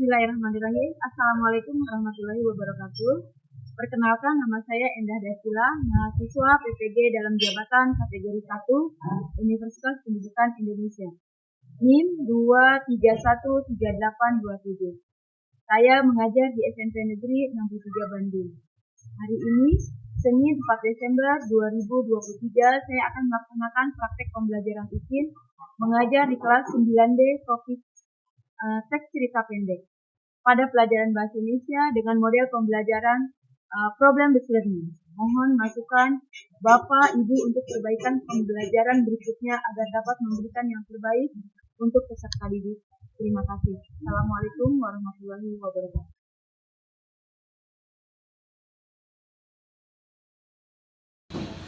Bismillahirrahmanirrahim. Assalamualaikum warahmatullahi wabarakatuh. Perkenalkan, nama saya Endah Dasila, mahasiswa PPG dalam jabatan kategori 1 Universitas Pendidikan Indonesia. NIM 2313827. Saya mengajar di SMP Negeri 63 Bandung. Hari ini, Senin 4 Desember 2023, saya akan melaksanakan praktek pembelajaran ISIN mengajar di kelas 9D topik teks cerita pendek pada pelajaran Bahasa Indonesia dengan model pembelajaran problem-based learning. Mohon masukan Bapak Ibu untuk perbaikan pembelajaran berikutnya agar dapat memberikan yang terbaik untuk peserta didik. Terima kasih. Assalamualaikum warahmatullahi wabarakatuh.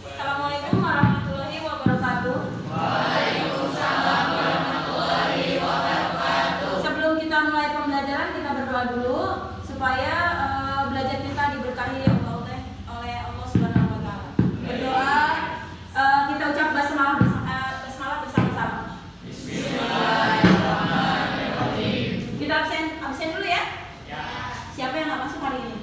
Assalamualaikum warahmatullahi wabarakatuh. Waalaikumsalam warahmatullahi wabarakatuh. Sebelum kita mulai pembelajaran, kita berdoa dulu supaya belajar kita diberkahi oleh Allah Subhanahu wa taala. Berdoa, kita ucap basmalah bersama-sama. Bismillahirrahmanirrahim. Kita absen dulu ya. Ya. Siapa yang nggak masuk hari ini?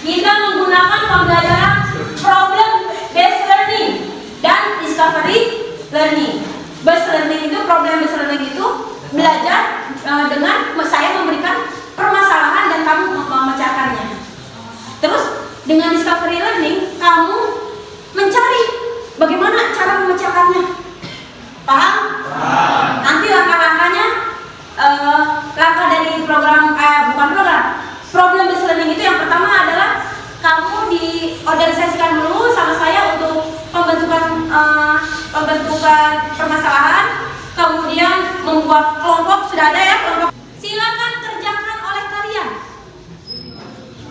Kita menggunakan pembelajaran problem-based learning dan discovery learning. Based learning itu, problem-based learning itu belajar dengan saya memberikan permasalahan dan kamu memecahkannya. Terus dengan discovery learning kamu mencari bagaimana cara memecahkannya. Paham? Nanti langkah-langkahnya, langkah dari program problem-based learning itu yang pertama adalah kamu diorganisasikan dulu sama saya untuk pembentukan permasalahan, kemudian membuat kelompok. Sudah ada ya kelompok? Silakan kerjakan oleh kalian.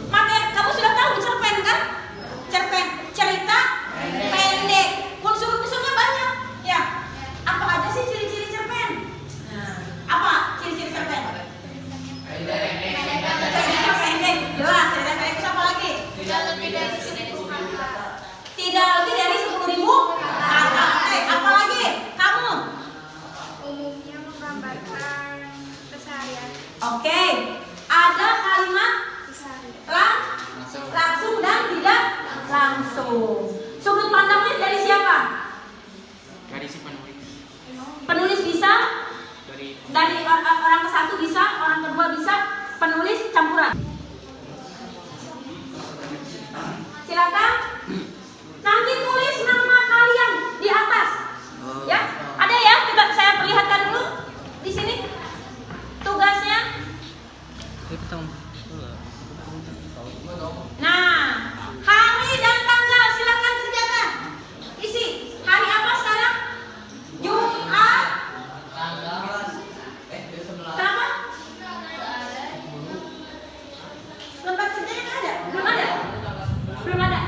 Materi kamu sudah tahu cerpen kan? Cerpen, cerita pendek. Unsur-unsurnya banyak. Ya. Apa aja sih ciri-ciri cerpen? Apa ciri-ciri cerpen? gitu. Sudut pandangnya dari siapa? Dari si penulis. Penulis bisa, dari orang ke satu bisa, orang kedua bisa, penulis campuran. Silakan. Nanti tulis nama kalian di atas. Ya, ada ya? Coba saya perlihatkan dulu di sini. Tugasnya. Nah, hari dan tanggal silakan kerjakan. Isi. Hari apa sekarang? Jumat. Kenapa? Lembar kerjanya nggak ada? Belum ada? Belum ada?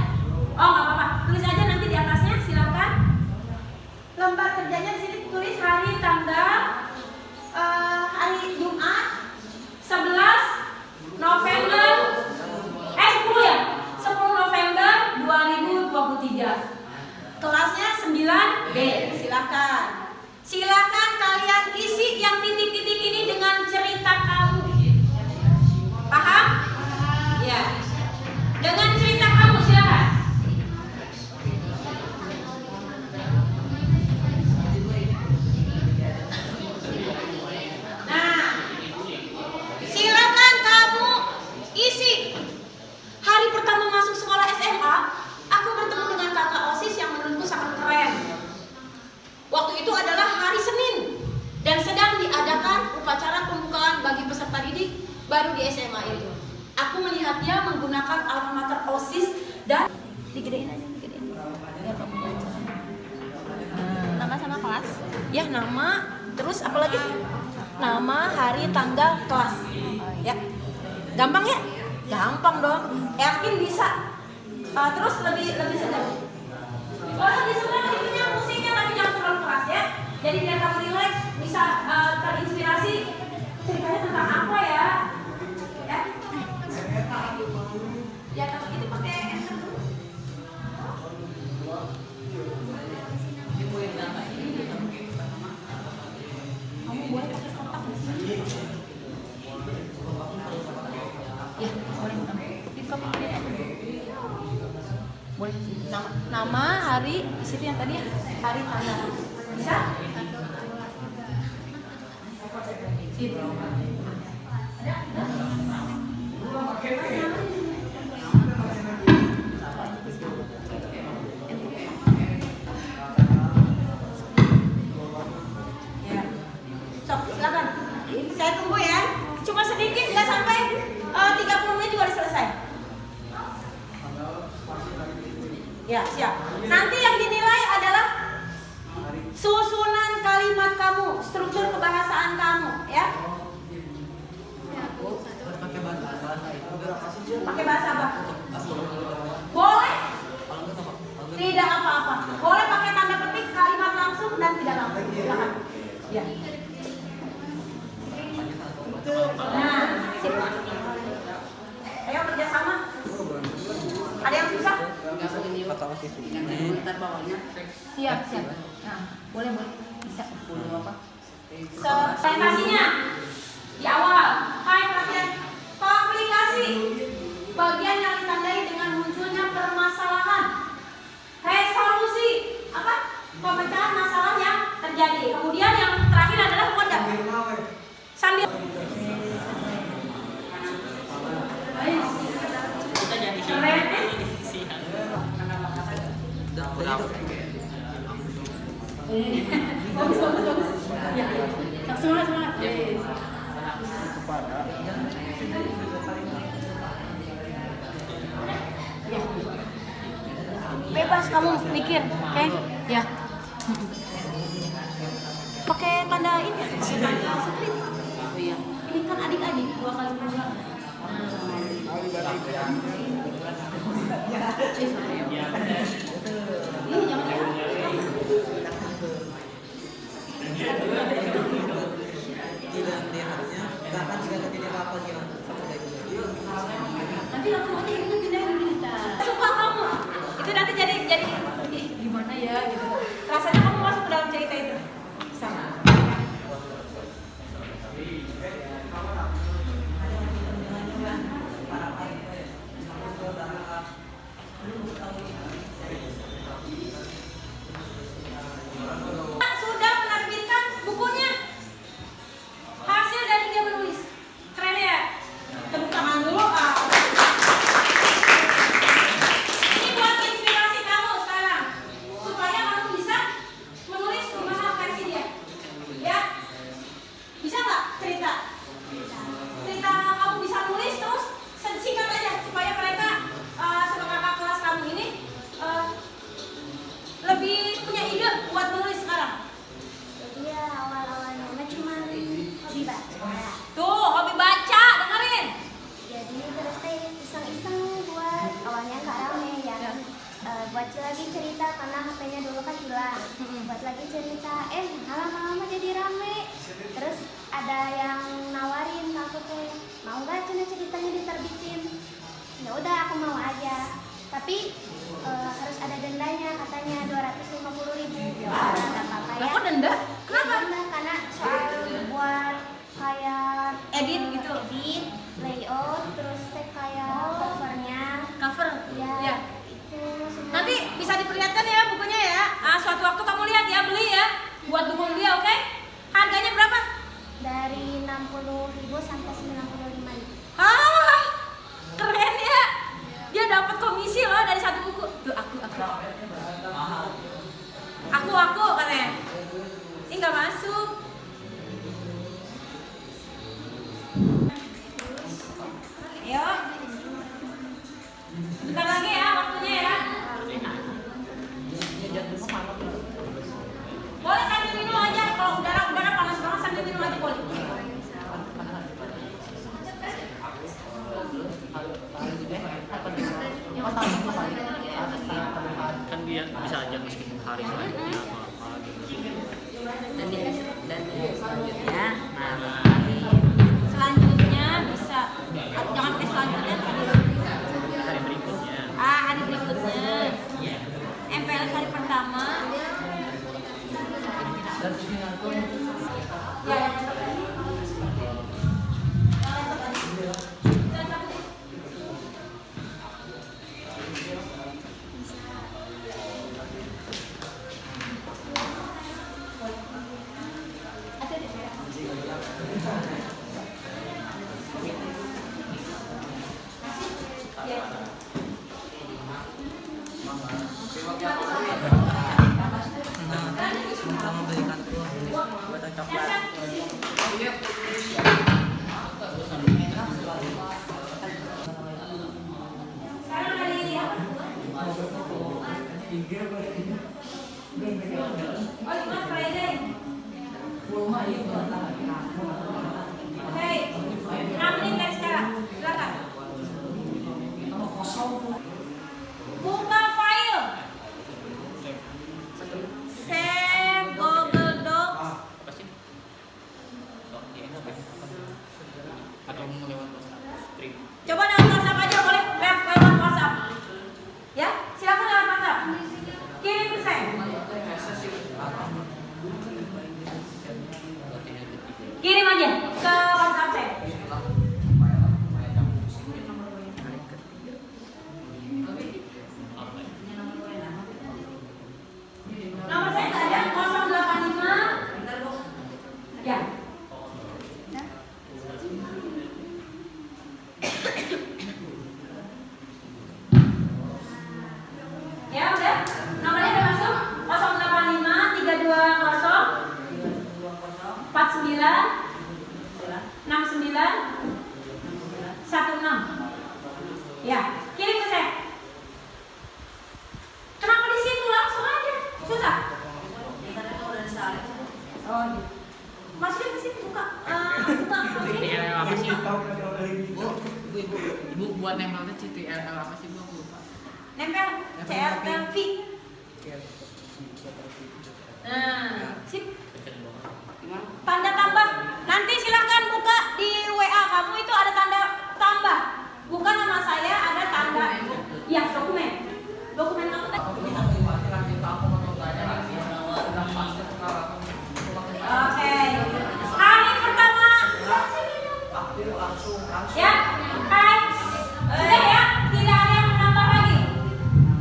Oh, nggak apa-apa. Tulis aja nanti di atasnya, silakan. Lembar kerjanya di sini tulis hari, tanggal, hari Jumat, 11 November, 10 ya? 10 November 2023. Kelasnya 9B. Silakan. Silakan kalian isi yang titik-titik ini dengan cerita kamu. Paham? Ya. Dengan cerita kamu, silakan. Nah, silakan kamu isi. Hari pertama masuk sekolah SMA, aku bertemu dengan kakak OSIS yang menurutku sangat keren. Waktu itu adalah hari Senin dan sedang diadakan upacara pembukaan bagi peserta didik baru di SMA itu. Aku melihat dia menggunakan alma mater OSIS dan digedein aja, digedein. Biar kamu baca. Nama sama kelas? Ya, nama, terus apa lagi? Nama, hari, tanggal, kelas. Ya. Gampang ya? Gampang dong. Yakin bisa. Terus lebih sedang. Kalau lebih sedang itunya musiknya tapi jangan terlalu keras ya. Jadi biar kamu relax, bisa terinspirasi. Ceritanya tentang apa ya? Ya. Ya kalau itu pakai enter dulu. Kamu boleh pakai kotak di sini. Ya, boleh. Itu kamu boleh. Nama, hari, di situ yang tadi ya, hari, tanggal. Bisa? Situ. Ya. Sok, silakan. Saya tunggu ya. Cuma sedikit, nggak sampai 30 menit juga udah selesai. Ya, siap. Nanti yang dinilai adalah susunan kalimat kamu, struktur kebahasaan kamu, ya. Pakai bahasa apa? Boleh. Tidak apa-apa. Boleh pakai tanda petik, kalimat langsung dan tidak langsung. Silakan. Ya. Nah, sip. Ayo kerjasama. Ada yang susah? Siap. Nah, boleh. Bisa. Presentasinya di awal. Hai perhatian. Komplikasi. Bagian yang ditandai dengan munculnya permasalahan. Resolusi. Apa? Pemecahan masalah yang terjadi. Kemudian yang terakhir adalah kodam. Sambil bagus. Ya. Semangat. Yes. Ya. Bebas kamu mikir, oke? Ya. Pakai tanda ini, tanda split. Ini kan adik-adik 2 kali perubahan. Ini jangan ya. Nanti langsung aja itu pindahin kita. Suka kamu. Itu nanti jadi gimana ya gitu. Rasanya kamu masuk ke dalam cerita itu. Sama. buat lagi cerita karena HP-nya dulu kan hilang. Buat lagi cerita, lama-lama jadi rame. Terus ada yang nawarin ke aku teh, mau nggak ceritanya diterbitin? Ya udah, aku mau aja. Tapi harus ada dendanya, katanya 250.000. Ya udah, nggak apa-apa ya. Kok denda? Kenapa? Denda karena soal buat kayak Edit gitu. edit, layout, terus teh kayak covernya. Cover. Ya. Itu semua. Nanti bisa diperlihatkan ya bukunya ya. Suatu waktu kamu lihat ya, beli ya. Buat dukung dia, oke? Harganya berapa? Dari 60.000 sampai 95.000. Keren ya. Dia dapat komisi loh dari satu buku. Tuh aku katanya. Ini nggak masuk. Ayo. Bentar lagi ya waktunya ya. Boleh sambil minum aja. Kalau udara panas banget sambil minum aja boleh. Kan dia bisa aja meskipun hari selanjutnya atau apa gitu. Dan selanjutnya, selanjutnya bisa. Jangan pakai selanjutnya. Hari berikutnya. Hari berikutnya. MPLS hari pertama. Ya, yang tadi. Buka file. Save Google Doc. Apa sih? Atau mau lewat stream? Coba lewat WhatsApp aja boleh, lewat WhatsApp. Ya, silakan lewat WhatsApp. Kirim ke saya. Kirim aja ke WhatsApp saya. Nomor saya nggak ada 085. Ya. Ya udah, nomornya udah masuk 085 320 49 69 16. Ya, kirim ke saya. Kenapa di situ langsung aja? Susah? Oh, gitu. Masukin ke situ buka. CTRL apa sih? Bu buat nempelnya CTRL apa sih? Bu aku lupa. Nempel CLV. Sip. Tanda tambah. Nanti silahkan buka di WA kamu itu ada tanda tambah. Bukan nama saya, ada tanda. Ya, dokumen. Dokumen kamu tadi. Oke. Hari pertama. Ya, hai. Sudah ya, tidak ada yang menambah lagi.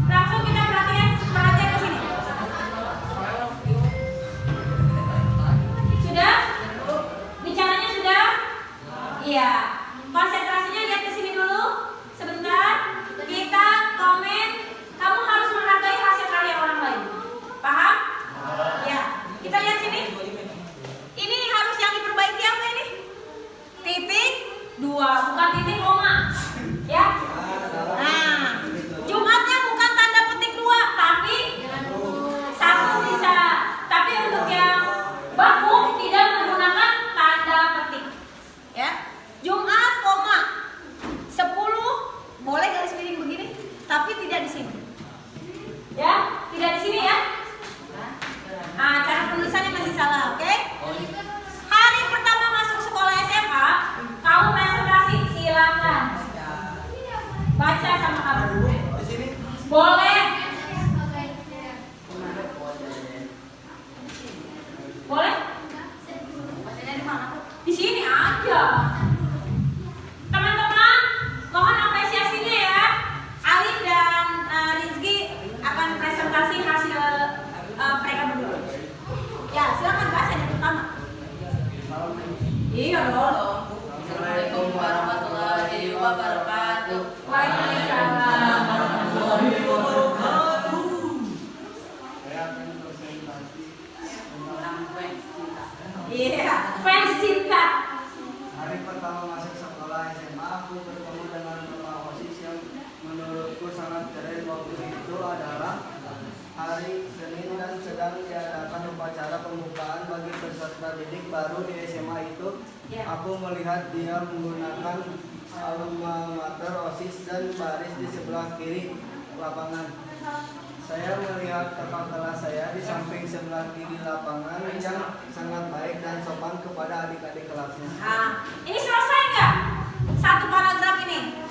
Langsung kita perhatikan ke sini. Sudah? Bicaranya sudah? Iya. Konsentrasinya lihat ke sini dulu. Sebentar. Kita komen. Kamu harus menghargai hasil Ya, tidak di sini ya. Nah, cara penulisannya masih salah, oke? Hari pertama masuk sekolah SMA, kamu presentasi, silakan. Baca sama kamu. Boleh. Boleh? Bacanya di mana? Di sini aja. Teman-teman, mohon apresiasinya ya. Alif dan Rizky akan presentasi hasil mereka berdua. Ya, silakan baca yang pertama. Iya dong. Assalamualaikum warahmatullahi wabarakatuh. Waalaikumsalam. Iya, fans cinta. Hari pertama masuk sekolah SMA, aku bertemu dengan Bapak OSIS yang menurutku sangat keren waktu itu adalah hari Senin dan sedang diadakan upacara pembukaan bagi peserta didik baru di SMA itu. Aku melihat dia menggunakan alma mater OSIS dan baris di sebelah kiri lapangan. Saya melihat kakak kelas saya di samping sebelah kiri lapangan yang sangat baik dan sopan kepada adik-adik kelasnya. Nah, ini selesai nggak? Satu paragraf ini?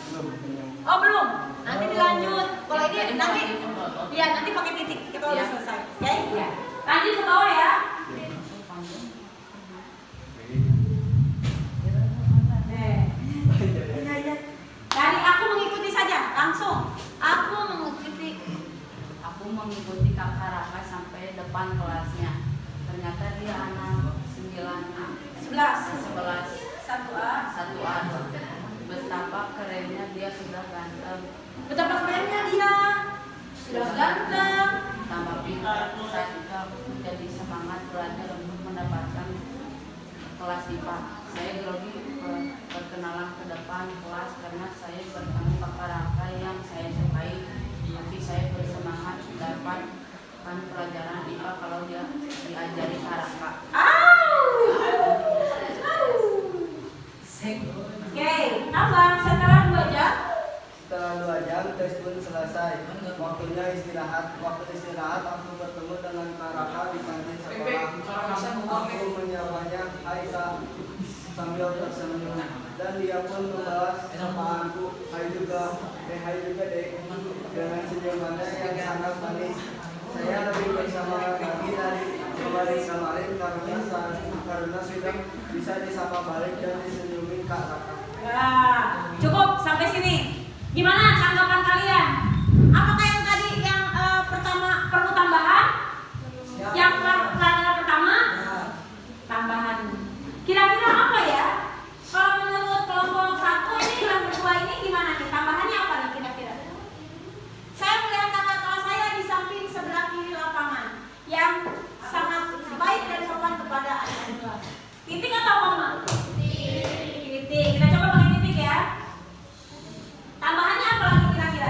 Oh belum. Nanti dilanjut. Kalau ini nanti, ya nanti pakai titik. Kita udah selesai. Oke? Ya. Lanjut ke bawah ya. Dari aku mengikuti saja, langsung. Aku mengikuti kakak Raka sampai depan kelasnya. Ternyata dia anak 11. 1A. Betapa kerennya dia sudah ganteng. Betapa kerennya dia sudah ganteng. Tambah pintar, saya juga menjadi semangat belajar untuk mendapatkan kelas IPA. Saya grogi perkenalan ke depan kelas karena saya bertemu kakak Raka yang saya sukai. Tapi saya bersemangat dapatkan pelajaran IPA kalau dia diajari Kak Raka. Oke, tambah setelah 2 jam. Setelah 2 jam tes pun selesai. Waktunya istirahat. Waktu istirahat aku bertemu dengan Kak Raka di kantin sekolah. Aku menyapanya "Hai Kak" sambil tersenyum. Dan dia pun membalas sapaanku hai juga deh dengan senyumannya yang sangat manis. Saya lebih bersemangat lagi dari kemarin karena sudah bisa disapa balik dan disenyumin Kak Raka. Nah, cukup sampai sini. Gimana tanggapan kalian? Apakah yang tadi yang pertama perlu tambahan? Yang pelajaran pertama tambahan. Kira-kira apa ya? Kalau menurut kelompok 1 ini yang berdua ini gimana nih? Tambahannya apa nih kira-kira? Saya melihat kakak kelas saya di samping sebelah kiri lapangan yang sangat baik dan sopan kepada adik-adik kelas. Titik atau koma? Titik. Kita coba pakai titik ya. Tambahannya apa lagi kira-kira?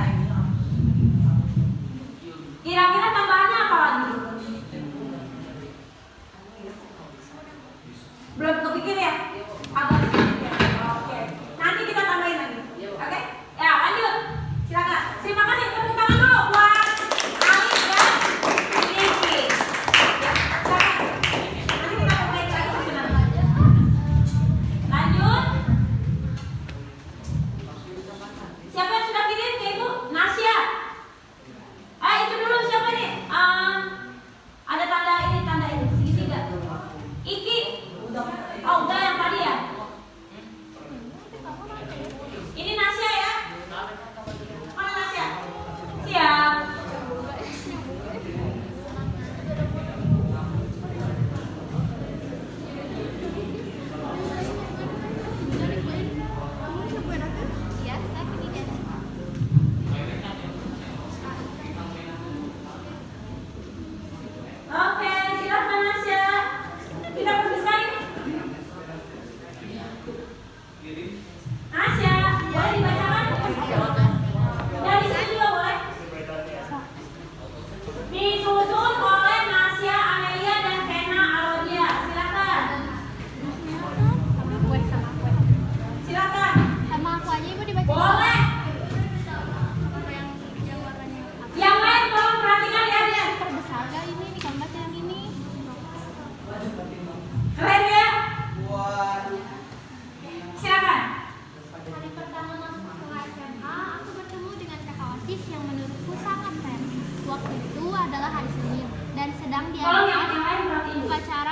yang menurutku sangat keren. Waktu itu adalah hari Senin dan sedang Tolong yang diadakan lain perhatiin. upacara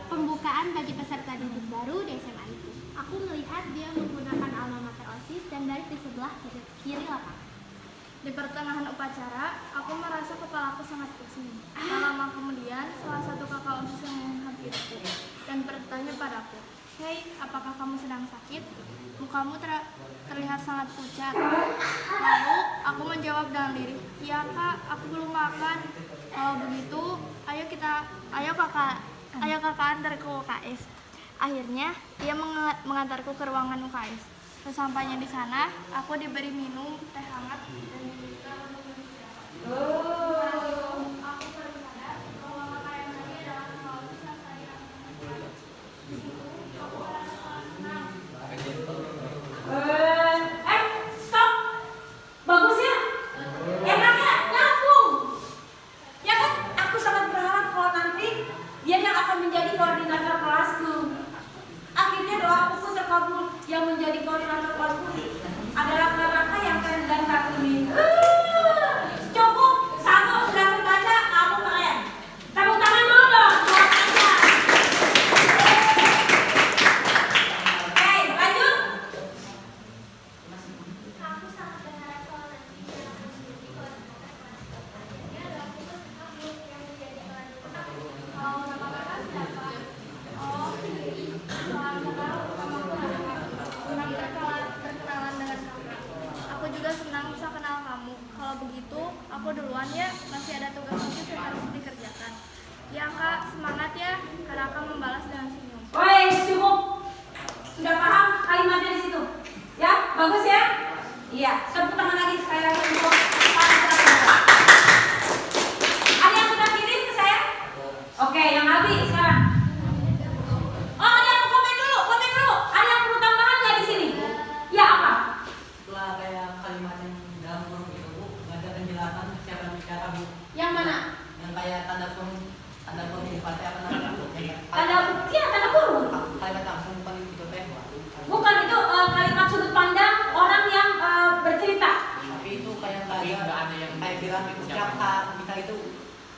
pembukaan bagi peserta didik baru di SMA itu. Aku melihat dia menggunakan alma mater OSIS dan dari di sebelah kiri lapangan. Di pertengahan upacara, aku merasa kepalaku sangat pusing. Tak lama kemudian, salah satu kakak OSIS yang menghampiriku dan bertanya padaku, "Hei, apakah kamu sedang sakit? Mukamu terlihat sangat pucat." Lalu, aku menjawab dalam diri, "Iya kak, aku belum makan." Kalau begitu, ayo kakak antar ke UKS. Akhirnya, dia mengantarku ke ruangan UKS. Sesampainya di sana, aku diberi minum teh hangat dan diminta untuk berbicara. Aku baru sadar bahwa kakak yang tadi adalah kakak OSIS yang tadi aku kenal. Di situ, aku merasa sangat senang. Stop. Bagus ya. Enaknya nyambung. Ya kan, aku sangat berharap kalau nanti dia yang akan menjadi koordinator kelasku. Akhirnya doaku pun terkabul. Yang menjadi koordinator kelasku adalah kakak yang keren dan kagumi. Cukup, satu sudah terbaca, kamu keren. Tepuk tangan dulu dong. Oke, lanjut. Aku sangat berharap kalau nanti dia akan menjadi koordinator kelas. Dia adalah kamu yang menjadi koordinator. Kalau nama kakak siapa? Oh, soal kenal nama kakak. Senang berkenalan dengan kakak. Aku juga senang bisa kenal kamu. Kalau begitu, aku duluan ya. Masih ada tugas khusus yang harus dikerjakan. Ya kak, semangat ya. Karaka membalas dengan senyum. Woi, cukup. Sudah paham kalimatnya di situ? Ya, bagus ya? Iya, tepuk tangan lagi sekali lagi untuk para peserta. Ada yang sudah kirim ke saya? Oke, yang Abi sekarang. Oh, ada yang mau komen dulu. Ada yang perlu tambahan nggak di sini? Ya apa? Setelah kayak kalimat yang dalam kurung itu Bu, nggak ada penjelasan cara bicara Bu. Yang mana? Yang kayak tanda kurung di partai apa namanya? Tanda kurung. Kalimat langsung bukan itu teh. Bukan itu kalimat sudut pandang orang yang bercerita. Tapi itu kayak nggak Nggak ada ada yang kayak bilang ucap kak kita itu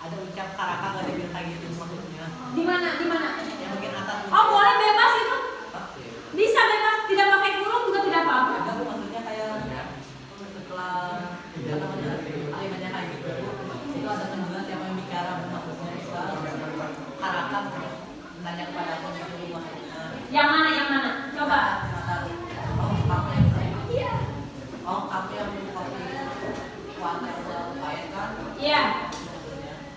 ada ucap karaka nggak ada bilang kayak gitu maksudnya. Di mana? Yang bagian atas. Oh, boleh bebas itu. Oke. Bisa bebas, tidak pakai kurung juga tidak apa-apa. Ada Bu, maksudnya kayak setelah apa namanya kalimatnya kayak gitu itu ada penjelasan siapa yang bicara Bu, maksudnya setelah karaka menanya kepada aku gitu Bu, maksudnya. Yang mana? Coba. Kamu yang kuatnya baik kan? Iya.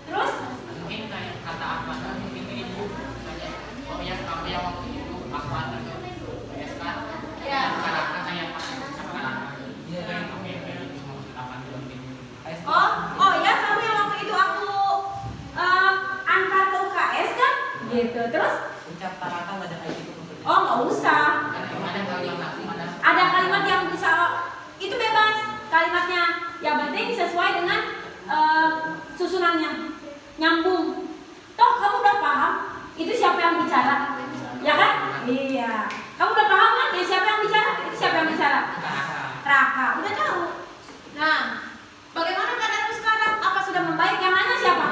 Terus? Mungkin kayak kata apa mungkin ini Bu kayak oh ya kamu yang waktu itu aku antar ke PSK Iya. karena kayak pas sekarang dia kayak itu kayak cuma apa mungkin Oh ya, kamu yang waktu itu aku angkat ke UKS kan? Gitu. Terus? Ucap karaka nggak ada kayak gitu maksudnya. Oh, nggak usah. ada kalimat Ada kalimat yang bisa itu bebas kalimatnya. Yang penting sesuai dengan susunannya, nyambung. Toh kamu udah paham itu siapa yang bicara, ya kan? Iya. Kamu udah paham kan? Ya siapa yang bicara? Itu siapa yang bicara? Raka. Udah tahu. Nah, bagaimana keadaanmu sekarang? Apa sudah membaik? Yang nanya siapa?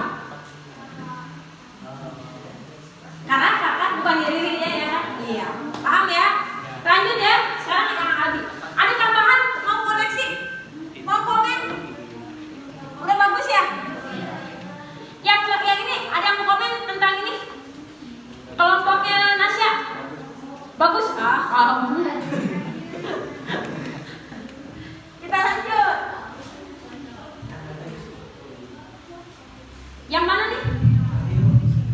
Karena kakak bukan diri dia ya kan? Iya. Paham ya? Lanjut ya. Sekarang anak Abi. Ada tambahan? Mau koreksi? Mau komen? Udah bagus ya? Yang ini ada yang mau komen tentang ini? Kelompoknya Nasya. Bagus? Alhamdulillah. Kita lanjut. Yang mana nih?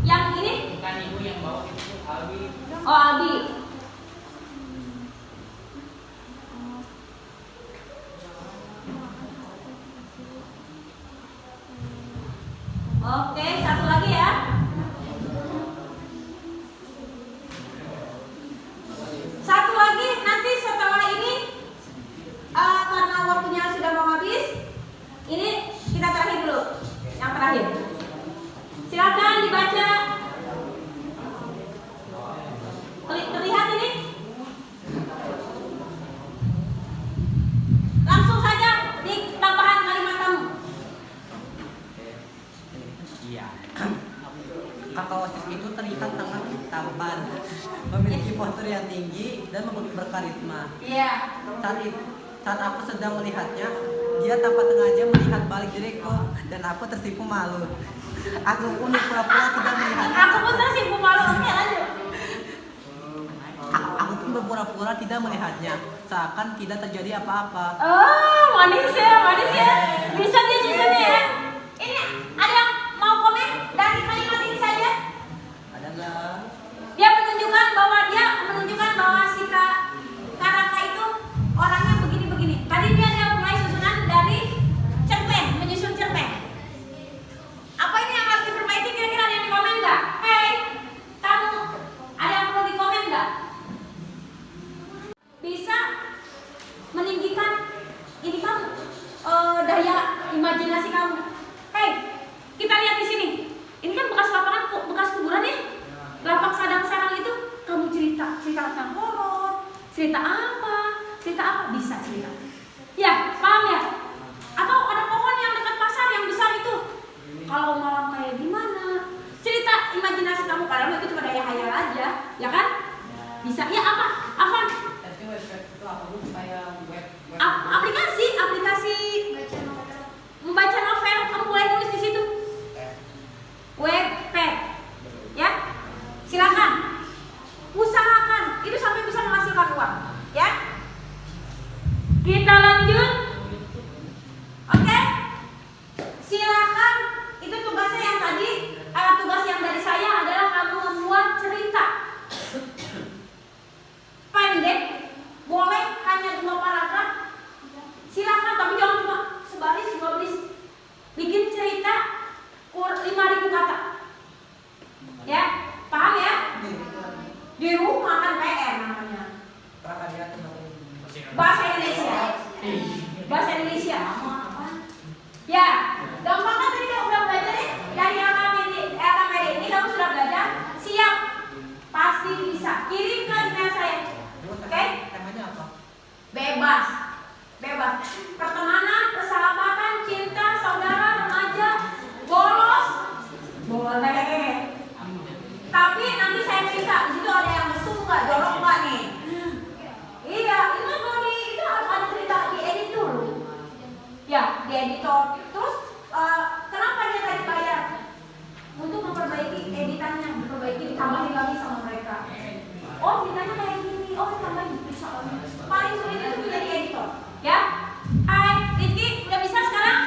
Yang ini? bukan ibu yang bawa itu Alwi. Oh, Albi. Oke, satu lagi ya. Satu lagi nanti setelah ini karena waktunya sudah mau habis, ini kita terakhir dulu. Yang terakhir. Silakan dibaca. Terlihat ini? Langsung saja di tambahan kalimat tambahan. tampan, memiliki postur yang tinggi dan berkarisma. Iya. Saat aku sedang melihatnya, dia tanpa sengaja melihat balik diriku dan aku tersipu malu. Aku pun pura-pura tidak melihatnya. Aku pun tersipu malu. Oke, lanjut. Aku pun berpura-pura tidak melihatnya, seakan tidak terjadi apa-apa. Oh, manis ya. Bisa dia ya. Ini ada yang mau komen dari kalimat ini saja? Ada nggak? Dia menunjukkan bahwa si Karaka itu orangnya begini-begini. Tadi dia mulai susunan dari cerpen, menyusun cerpen. Apa ini yang harus diperbaiki? Kira-kira ada yang di komen nggak? Hei, kamu ada yang perlu di komen nggak? Bisa meninggikan ini kamu, daya imajinasi kamu. Hei, kita lihat di sini. Ini kan bekas lapangan, bekas kuburan ya. Lapak sadang-sadang itu kamu cerita tentang horor, cerita apa, bisa cerita. Ya, paham ya? Atau ada pohon yang dekat pasar yang besar itu. Kalau malam kayak gimana? Cerita imajinasi kamu, padahal itu cuma daya hayal aja, ya kan? Bisa. Ya apa? Afan? Itu apa bu? Kayak web. Aplikasi membaca novel, kamu boleh tulis di situ. Webpad, ya. Silakan. Usahakan itu sampai bisa menghasilkan uang, ya. Kita lanjut. Oke. Silakan. Itu tugasnya yang tadi. Tugas yang dari saya adalah kamu membuat cerita pendek. Boleh hanya 2 paragraf. Silakan, tapi jangan cuma sebaris 2 baris. Bikin cerita 5.000 kata. Ya, paham ya? Di rumah kan PR namanya. Bahasa Indonesia. Ya, gampang kan tadi kamu udah belajar ya? Dari LKPD ini kamu sudah belajar. Siap, pasti bisa. Kirim ke email saya. Oke? Temanya apa? Bebas. Pertemanan, persahabatan, cinta, saudara, remaja, bolos, boleh. Tapi nanti saya periksa. Di situ ada yang mesum nggak, jorok nggak nih? Iya, itu itu harus ada cerita diedit dulu. Ya, dieditor. Terus kenapa dia tadi bayar? Untuk memperbaiki editannya, ditambahin lagi sama mereka. Oh, ceritanya kayak gini. Oh, tambahin bisa lagi. Paling sulit itu menjadi editor, ya. Hai, Rizky, udah bisa sekarang?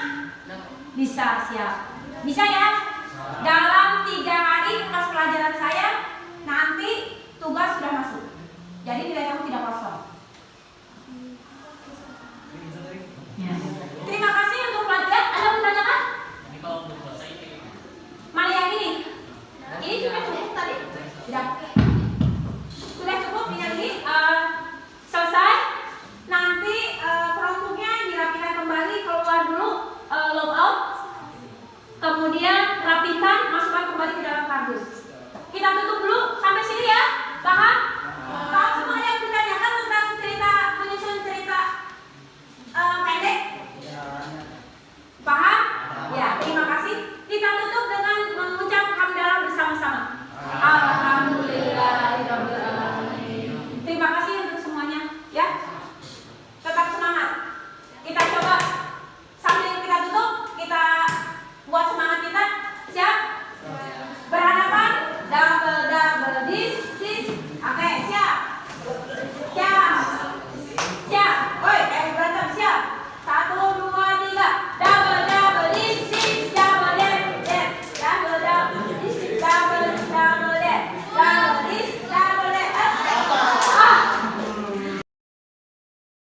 Bisa, siap. Bisa ya? Dalam 3 hari pas pelajaran saya, nanti tugas sudah masuk. Jadi nilai kamu tidak